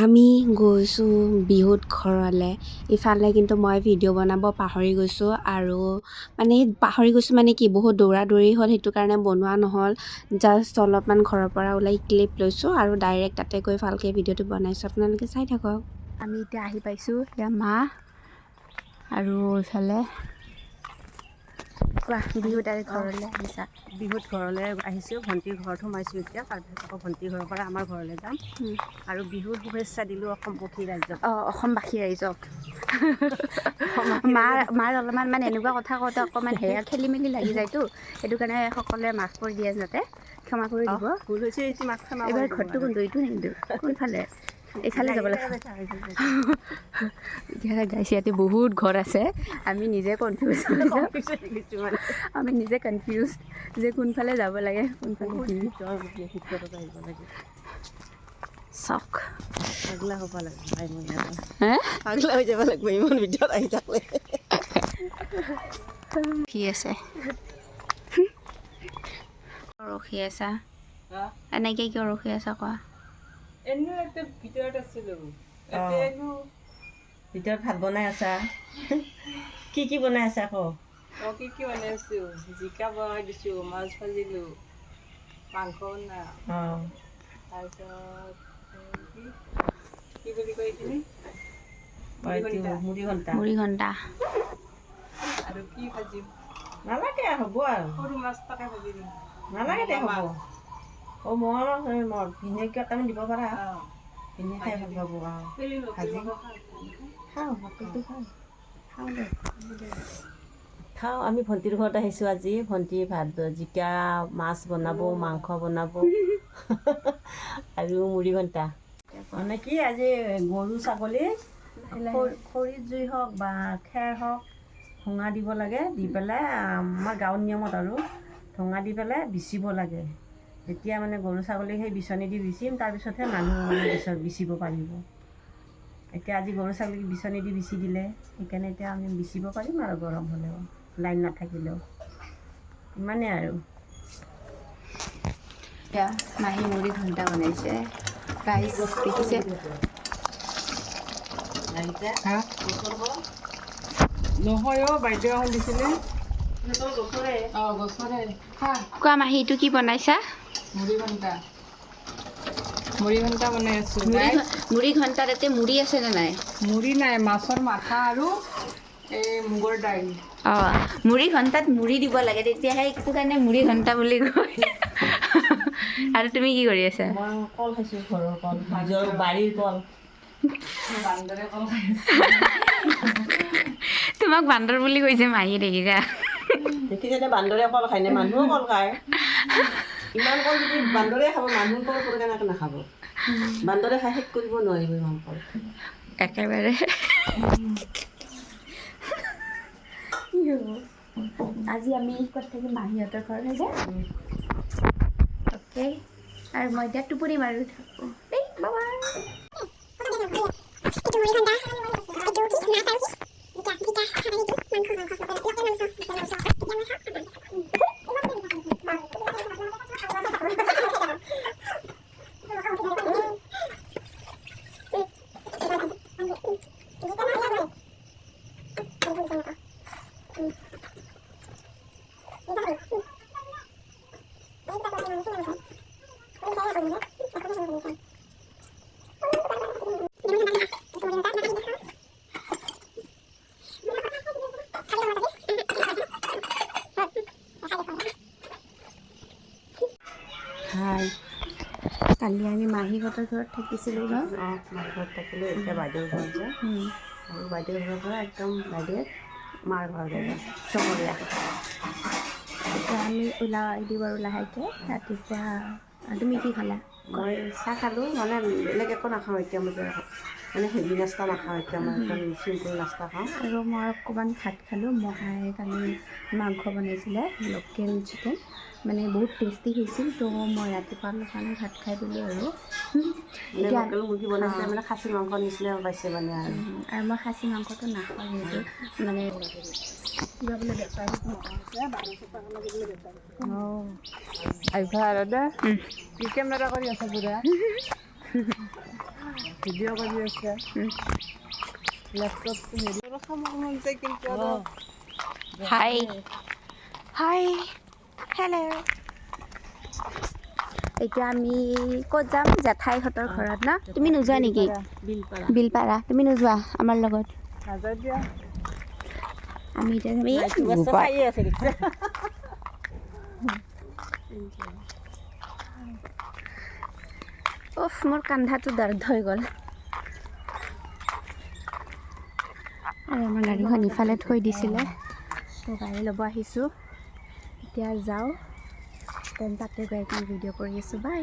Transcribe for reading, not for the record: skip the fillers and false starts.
আমি গৈছোঁ বিহুত ঘৰলৈ। ইফালে কিন্তু মই ভিডিঅ' বনাব পাহৰি গৈছোঁ আৰু পাহৰি গৈছোঁ কি বহুত দৌৰা-দৌৰি হ'ল, সেইটো কাৰণে বনোৱা নহ'ল। জাষ্ট অলপমান ঘৰৰ পৰা ওলাই ক্লিপ লৈছোঁ আৰু ডাইৰেক্ট তাতে গৈ ভালকৈ ভিডিঅ'টো বনাইছোঁ। আপোনালোকে চাই থাকক। আমি এতিয়া আহি পাইছোঁ, এতিয়া মা আৰু ইফালে কোৱা বিহুত আৰু ঘৰলৈ আহিছা। বিহুত ঘৰলৈ আহিছোঁ, ভণ্টিৰ ঘৰত সোমাইছোঁ এতিয়া। তাৰপিছত আকৌ ভণ্টিৰ ঘৰৰ পৰা আমাৰ ঘৰলৈ যাম আৰু বিহুৰ শুভেচ্ছা দিলোঁ অসমবাসী ৰাইজক। অসমবাসী ৰাইজক। মাৰ অলপমান এনেকুৱা কথা কওঁতে অকণমান খেলি মেলি লাগি যায়তো, সেইটো কাৰণে সকলোৱে মাফ কৰি দিয়ে, যাতে ক্ষমা কৰি দিব। ভুল হৈছে, এইটো মাক ক্ষমা এইবাৰ কৰি দিব ঘৰটো আৰু। কোনটো, এইটো কিন্তু কোনফালে? এইফালে যাব লাগে। এতিয়া গাইছে ইয়াতে বহুত ঘৰ আছে, আমি নিজে কনফিউজ আমি নিজে কনফিউজ যে কোনফালে যাব লাগে, কোনফালে কি ভিতৰত আহিব লাগে। চখ পাগলা হ'ব লাগিব, হে পাগলা হৈ যাব লাগিব ইমান ভিতৰত আহি থাকলে। কি আছে ৰখি আছা এনেকে, কিয় ৰখি আছা কোৱা? ভিতৰত আছিলোঁ, ভিতৰত ভাত বনাই আছা। কি বনাই আছা আকৌ? কি বনাই আছোঁ? জিকা বনাই দিছোঁ, মাছ ভাজিলোঁ, মাংস বনাওঁ। তাৰপিছত কি বুলি কয় এইখিনি? মুড়ি ঘণ্টা আৰু কি ভাজিম? নালাগে, হ'ব আৰু সৰু মাছ তাকে ভাজি দিম। নালাগে দে, হ'ব। ভিনেগাৰ অকণমান দিব পাৰা। ভিনে খাই ভাল পাব। ভাজি খাওঁ, খাওঁ দে। খাওঁ, আমি ভণ্টিৰ ঘৰত আহিছোঁ আজি। ভণ্টি ভাত, জিকা মাছ বনাব, মাংস বনাব আৰু মুড়ি ঘণ্টা। কি আজি গৰু ছাগলী খৰিত জুই হওক বা খেৰ হওক, ধোঙা দিব লাগে, দি পেলাই আমাৰ গাঁৱৰ নিয়মত আৰু ধোঙা দি পেলাই বিচিব লাগে। যেতিয়া গৰু ছাগলীক সেই বিচনী দি বিচিম, তাৰপিছতহে মানুহ বিচিব পাৰিব। এতিয়া আজি গৰু ছাগলীক বিচনী দি বিচি দিলে, সেইকাৰণে এতিয়া আমি বিচিব পাৰিম আৰু গৰম হ'লেও, লাইন নাথাকিলেও। ইমানেই আৰু। এতিয়া মাহী মুড়ি ঘণ্টা বনাইছে, গাইছ দেখিছে? নহয় অ', বাইদেউ এখন দিছিলে। কোৱা মাহী, এইটো কি বনাইছা? মুড়ি ঘণ্টা বনাই আছোঁ। মুড়ি ঘণ্টাত ইয়াতে মুড়ি আছেনে নাই? মুড়ি নাই, মাছৰ মাথা আৰু এই মুগৰ দাইল। মুড়ি ঘণ্টাত মুড়ি দিব লাগে, তেতিয়াহে সেইটো কাৰণে মুড়ি ঘণ্টা বুলি কয়। আৰু তুমি কি কৰি আছা? মই কল খাইছোঁ, ঘৰৰ কল, নিজৰ বাৰীৰ কল। বান্দৰে কল খাই আছে। তোমাক বান্দৰ বুলি কৈছে মাহী, দেখিছা? দেখিছে, বান্দৰে কল খায় নে মানুহো কল খায়? ইমান কল যদি বান্দৰে খাব, মানুহ কল কেনেকৈ নাখাব? বান্দৰে খাই শেষ কৰিব নোৱাৰিব ইমান কল। একেবাৰে আজি আমি ক'ত থাকিম? মাহীহঁতৰ ঘৰলৈ যাম। অ'কে, আৰু মই এতিয়া টোপনি মাৰি থাকোঁ দেই, বাই। হাই, কালি আমি মাহীহঁতৰ ঘৰত থাকিছিলোঁ ন? মাৰ ঘৰত থাকিলোঁ, এতিয়া বাইদেউৰ ঘৰত যাম। আৰু বাইদেউৰ ঘৰৰ পৰা একদম বাইদেউৰ মাৰ ঘৰলৈ যাম, চমৰীয়া। এতিয়া আমি ওলাই দিওঁ আৰু লাহেকৈ। ৰাতিপুৱা তুমি কি খালা? মই চাহ খালোঁ, বেলেগ একো নাখাওঁ এতিয়া। মই হেভি নাস্তা নাখাওঁ এতিয়া, মই একদম চিম্পুল নাস্তা খাওঁ। আৰু মই অকণমান ভাত খালোঁ। মহাই কালি মাংস বনাইছিলে, লোকেল চিকেন, বহুত টেষ্টি হৈছিল। তো মই ৰাতিপুৱা অলপমান ভাত খাই দিলোঁ আৰু এতিয়া লোকেল মুৰ্গী বনাইছে, খাচী মাংস নিচিনা পাইছে আৰু মই খাচী মাংসটো নাখাওঁ, যিহেতু কিবা বোলে বেপাৰী কেমেৰা কৰি আছে পুৰা। ভিডিঅ' কৰি আছে লেপটপটো হেৰি খাব মন যায় কিন্তু হাই হাই হেল্ল' এতিয়া আমি ক'ত যাম জেঠাইহঁতৰ ঘৰত ন তুমি নোযোৱা নেকি বিলপাৰা তুমি নোযোৱা আমাৰ লগত আমি এতিয়া উফ মোৰ কান্ধাটো দৰ্দ হৈ গ'ল আৰু আমাৰ গাড়ীখন ইফালে থৈ দিছিলে তো গাড়ী ল'ব আহিছোঁ এতিয়া যাওঁ দেন তাতে গৈ ভিডিঅ' কৰি আছোঁ বাই